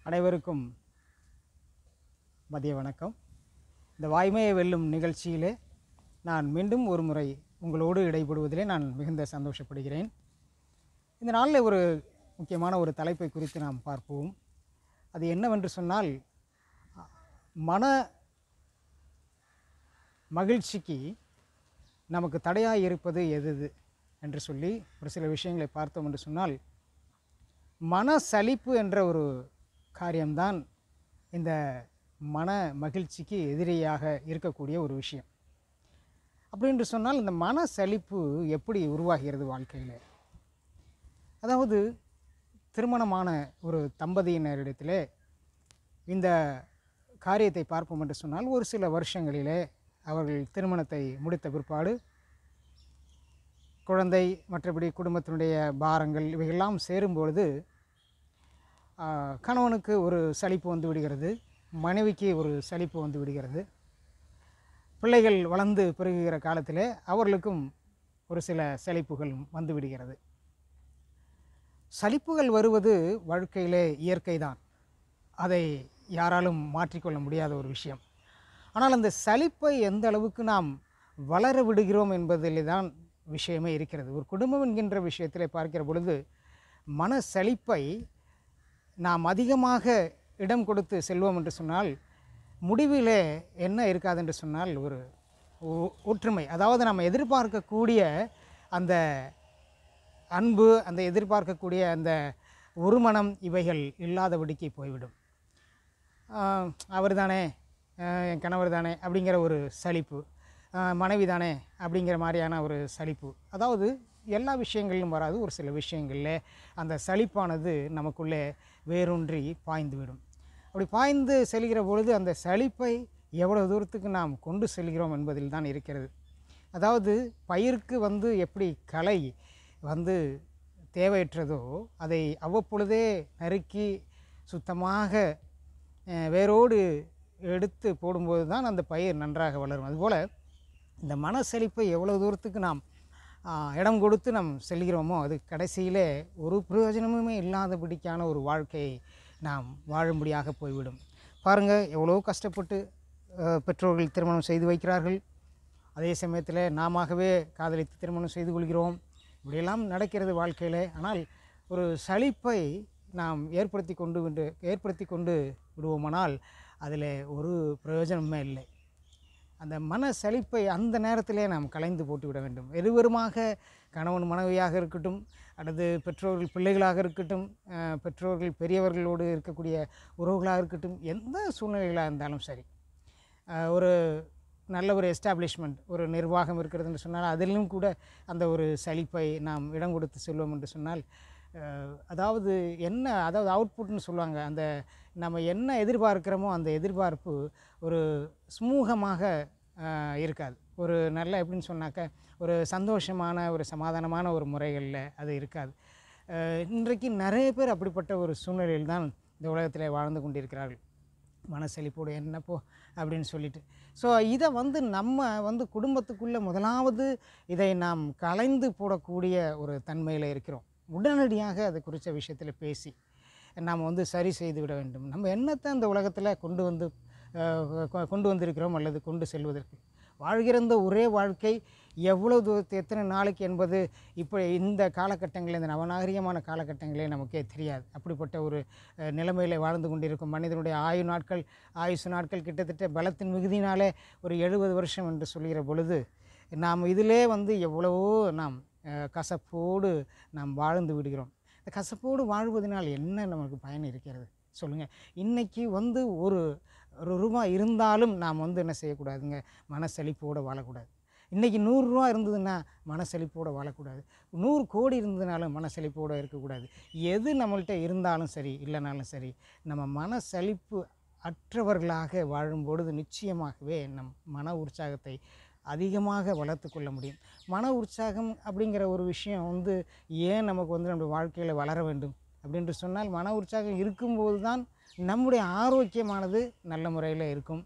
அனைவருக்கும் மதிய வணக்கம். இந்த வாய்மையை வெல்லும் நிகழ்ச்சியிலே நான் மீண்டும் ஒரு முறை உங்களோடு இடைபடுவதிலே நான் மிகுந்த சந்தோஷப்படுகிறேன். இந்த நாளில் ஒரு முக்கியமான ஒரு தலைப்பை குறித்து நாம் பார்ப்போம். அது என்னவென்று சொன்னால், மன மகிழ்ச்சிக்கு நமக்கு தடையாக இருப்பது எது என்று சொல்லி ஒரு சில விஷயங்களை பார்த்தோம் என்று சொன்னால், மன சலிப்பு என்ற ஒரு காரியம்தான் இந்த மன மகிழ்ச்சிக்கு எதிரியாக இருக்கக்கூடிய ஒரு விஷயம். அப்படி என்று சொன்னால், இந்த மன சலிப்பு எப்படி உருவாகிறது வாழ்க்கையில்? அதாவது திருமணமான ஒரு தம்பதியினரிடத்திலே இந்த காரியத்தை பார்ப்போம் என்று சொன்னால், ஒரு சில வருஷங்களிலே அவர்கள் திருமணத்தை முடித்த பிற்பாடு குழந்தை மற்றபடி குடும்பத்தினுடைய பாரங்கள் இவையெல்லாம் சேரும்பொழுது கணவனுக்கு ஒரு சலிப்பு வந்து விடுகிறது, மனைவிக்கு ஒரு சலிப்பு வந்து விடுகிறது. பிள்ளைகள் வளர்ந்து பெருகுகிற காலத்தில் அவர்களுக்கும் ஒரு சில சலிப்புகள் வந்து விடுகிறது. சலிப்புகள் வருவது வாழ்க்கையிலே இயற்கை தான், அதை யாராலும் மாற்றிக்கொள்ள முடியாத ஒரு விஷயம். ஆனால் அந்த சலிப்பை எந்த அளவுக்கு நாம் வளர விடுகிறோம் என்பதில் தான் விஷயமே இருக்கிறது. ஒரு குடும்பம் என்கின்ற விஷயத்தில் பார்க்கிற பொழுது மன சலிப்பை நாம் அதிகமாக இடம் கொடுத்து செல்வோம் என்று சொன்னால், முடிவிலே என்ன இருக்காது என்று சொன்னால், ஒரு ஒற்றுமை, அதாவது நாம் எதிர்பார்க்கக்கூடிய அந்த அன்பு, அந்த எதிர்பார்க்கக்கூடிய அந்த ஒருமனம் இவைகள் இல்லாதபடிக்கு போய்விடும். அவர் தானே, என் கணவர் தானே அப்படிங்கிற ஒரு சலிப்பு, மனைவி தானே அப்படிங்கிற மாதிரியான ஒரு சலிப்பு. அதாவது எல்லா விஷயங்களிலும் வராது, ஒரு சில விஷயங்களில் அந்த சலிப்பானது நமக்குள்ளே வேரூன்றி பாய்ந்துவிடும். அப்படி பாய்ந்து செல்கிற பொழுது அந்த சலிப்பை எவ்வளோ தூரத்துக்கு நாம் கொண்டு செல்கிறோம் என்பதில் தான் இருக்கிறது. அதாவது பயிருக்கு எப்படி களை தேவையற்றதோ அதை அவ்வப்பொழுதே நறுக்கி சுத்தமாக வேரோடு எடுத்து போடும்போது தான் அந்த பயிர் நன்றாக வளரும். அதுபோல் இந்த மன செழிப்பை எவ்வளோ தூரத்துக்கு நாம் இடம் கொடுத்து நாம் செல்கிறோமோ அது கடைசியிலே ஒரு பிரயோஜனமுமே இல்லாதபடிக்கான ஒரு வாழ்க்கையை நாம் வாழும்படியாக போய்விடும். பாருங்கள், எவ்வளோ கஷ்டப்பட்டு பெற்றோர்கள் திருமணம் செய்து வைக்கிறார்கள், அதே சமயத்தில் நாமவே காதலித்து திருமணம் செய்து கொள்கிறோம். இப்படியெல்லாம் நடக்கிறது வாழ்க்கையில். ஆனால் ஒரு சலிப்பை நாம் ஏற்படுத்தி கொண்டு விடுவோமானால் அதில் ஒரு பிரயோஜனமே இல்லை. அந்த மன சலிப்பை அந்த நேரத்திலே நாம் கலைந்து போட்டு விட வேண்டும். இருவருமாக, கணவன் மனைவியாக இருக்கட்டும், அல்லது பெற்றோர்கள் பிள்ளைகளாக இருக்கட்டும், பெற்றோர்கள் பெரியவர்களோடு இருக்கக்கூடிய உறவுகளாக இருக்கட்டும், எந்த சூழ்நிலைகளாக இருந்தாலும் சரி, ஒரு நல்ல ஒரு எஸ்டாப்ளிஷ்மெண்ட், ஒரு நிர்வாகம் இருக்கிறதுன்னு சொன்னால் அதிலும் கூட அந்த ஒரு சலிப்பை நாம் இடம் கொடுத்து செல்வோம் என்று சொன்னால், அதாவது அவுட்புட்னு சொல்லுவாங்க, அந்த நம்ம என்ன எதிர்பார்க்கிறோமோ அந்த எதிர்பார்ப்பு ஒரு சுமூகமாக இருக்காது. ஒரு நல்ல எப்படின்னு சொன்னாக்க ஒரு சந்தோஷமான ஒரு சமாதானமான ஒரு முறைகளில் அது இருக்காது. இன்றைக்கு நிறைய பேர் அப்படிப்பட்ட ஒரு சூழ்நிலையில் தான் இந்த உலகத்தில் வாழ்ந்து கொண்டிருக்கிறார்கள். மனசெழிப்போடு என்னப்போ அப்படின்னு சொல்லிட்டு. ஸோ இதை நம்ம குடும்பத்துக்குள்ளே முதலாவது இதை நாம் கலைந்து போடக்கூடிய ஒரு தன்மையில் இருக்கிறோம். உடனடியாக அது குறித்த விஷயத்தில் பேசி நாம் சரி செய்து விட வேண்டும். நம்ம என்னத்தை அந்த உலகத்தில் கொண்டு வந்திருக்கிறோம் அல்லது கொண்டு செல்வதற்கு. வாழ்கிற இந்த ஒரே வாழ்க்கை எவ்வளவு எத்தனை நாளைக்கு என்பது இப்போ இந்த காலகட்டங்களில், இந்த நவநாகரிகமான காலகட்டங்களே நமக்கே தெரியாது. அப்படிப்பட்ட ஒரு நிலைமையில் வாழ்ந்து கொண்டிருக்கும் மனிதனுடைய ஆயுசு நாட்கள் கிட்டத்தட்ட பலத்தின் மிகுதினாலே ஒரு 70 வருஷம் என்று சொல்கிற பொழுது, நாம் இதிலே எவ்வளவோ நாம் கசப்போடு நாம் வாழ்ந்து விடுகிறோம். இந்த கசப்போடு வாழ்வதனால் என்ன நமக்கு பயன் இருக்கிறது சொல்லுங்கள்? இன்றைக்கி ஒரு ரூபாய் இருந்தாலும் நாம் என்ன செய்யக்கூடாதுங்க, மனசெழிப்போடு வாழக்கூடாது. இன்றைக்கி 100 ரூபா இருந்ததுன்னா மனசெழிப்போடு வாழக்கூடாது. 100 கோடி இருந்ததுனாலும் மனசெழிப்போடு இருக்கக்கூடாது. எது நம்மள்கிட்ட இருந்தாலும் சரி இல்லைனாலும் சரி, நம்ம மனசெழிப்பு அற்றவர்களாக வாழும்பொழுது நிச்சயமாகவே நம் மன உற்சாகத்தை அதிகமாக வளர்த்து கொள்ள முடியும். மன உற்சாகம் அப்படிங்கிற ஒரு விஷயம் ஏன் நமக்கு நம்ம வாழ்க்கையில் வளர வேண்டும் அப்படின்ட்டு சொன்னால், மன உற்சாகம் இருக்கும்போது தான் நம்முடைய ஆரோக்கியமானது நல்ல முறையில் இருக்கும்.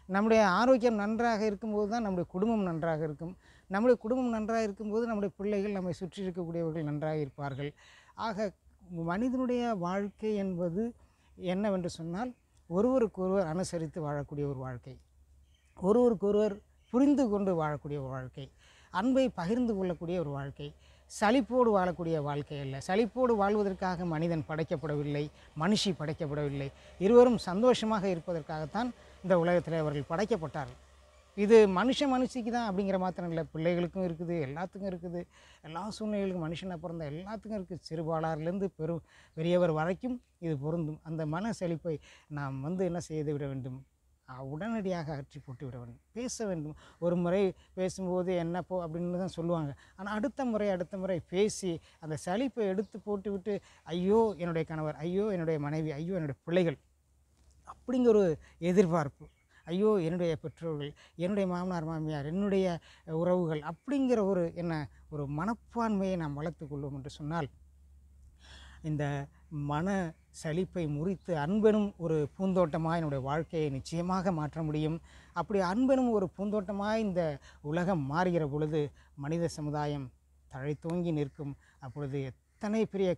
நம்முடைய ஆரோக்கியம் நன்றாக இருக்கும்போது தான் நம்முடைய குடும்பம் நன்றாக இருக்கும். நம்முடைய குடும்பம் நன்றாக இருக்கும்போது நம்முடைய பிள்ளைகள், நம்மை சுற்றி இருக்கக்கூடியவர்கள் நன்றாக இருப்பார்கள். ஆக மனிதனுடைய வாழ்க்கை என்பது என்னவென்று சொன்னால் ஒருவருக்கொருவர் அனுசரித்து வாழக்கூடிய ஒரு வாழ்க்கை, ஒருவருக்கொருவர் புரிந்து கொண்டு வாழக்கூடிய ஒரு வாழ்க்கை, அன்பை பகிர்ந்து கொள்ளக்கூடிய ஒரு வாழ்க்கை, சலிப்போடு வாழக்கூடிய வாழ்க்கை அல்ல. சலிப்போடு வாழ்வதற்காக மனிதன் படைக்கப்படவில்லை, மனுஷி படைக்கப்படவில்லை. இருவரும் சந்தோஷமாக இருப்பதற்காகத்தான் இந்த உலகத்தில் அவர்கள் படைக்கப்பட்டார்கள். இது மனுஷிக்கு தான் அப்படிங்கிற மாத்திரம் இல்லை, பிள்ளைகளுக்கும் இருக்குது, எல்லாத்துக்கும் இருக்குது. எல்லா சூழ்நிலைகளுக்கும் மனுஷனை பிறந்த எல்லாத்துக்கும் இருக்குது. சிறுபாலாரிலிருந்து பெரியவர் வரைக்கும் இது பொருந்தும். அந்த மன செழிப்பை நாம் என்ன செய்து விட வேண்டும், உடனடியாக அகற்றி போட்டு விட வேண்டும். பேச வேண்டும். ஒரு முறை பேசும்போது என்னப்போ அப்படின்னு தான் சொல்லுவாங்க. ஆனால் அடுத்த முறை பேசி அந்த சலிப்பை எடுத்து போட்டு விட்டு, ஐயோ என்னுடைய கணவர், ஐயோ என்னுடைய மனைவி, ஐயோ என்னுடைய பிள்ளைகள் அப்படிங்கிற ஒரு எதிர்பார்ப்பு, ஐயோ என்னுடைய பெற்றோர்கள், என்னுடைய மாமனார் மாமியார், என்னுடைய உறவுகள் அப்படிங்கிற ஒரு மனப்பான்மையை நாம் வளர்த்து கொள்வோம் என்று சொன்னால் இந்த மன சலிப்பை முறித்து அன்பெனும் ஒரு பூந்தோட்டமாக என்னுடைய வாழ்க்கையை நிச்சயமாக மாற்ற முடியும். அப்படி அன்பெனும் ஒரு பூந்தோட்டமாக இந்த உலகம் மாறுகிற பொழுது மனித சமுதாயம் தழைத்தோங்கி நிற்கும். அப்பொழுது எத்தனை பெரிய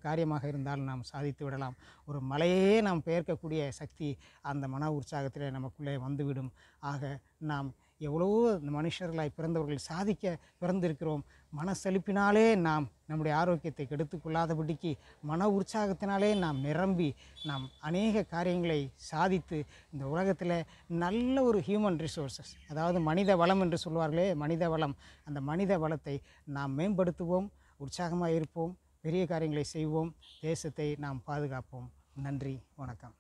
காரியமாக இருந்தாலும் நாம் சாதித்து விடலாம். ஒரு மலையே நாம் பெயர்க்கக்கூடிய சக்தி அந்த மன உற்சாகத்தில் நமக்குள்ளே வந்துவிடும். ஆக நாம் எவ்வளவோ மனுஷர்களாய் பிறந்தவர்கள் சாதிக்க பிறந்திருக்கிறோம். மன செழிப்பினாலே நாம் நம்முடைய ஆரோக்கியத்தை கெடுத்துக்கொள்ளாதபடிக்கு மன உற்சாகத்தினாலே நாம் நிரம்பி நாம் அநேக காரியங்களை சாதித்து இந்த உலகத்தில் நல்ல ஒரு ஹியூமன் ரிசோர்ஸஸ், அதாவது மனித வளம் என்று சொல்வார்களே, மனித வளம், அந்த மனித வளத்தை நாம் மேம்படுத்துவோம், உற்சாகமாக இருப்போம், பெரிய காரியங்களை செய்வோம், தேசத்தை நாம் பாதுகாப்போம். நன்றி, வணக்கம்.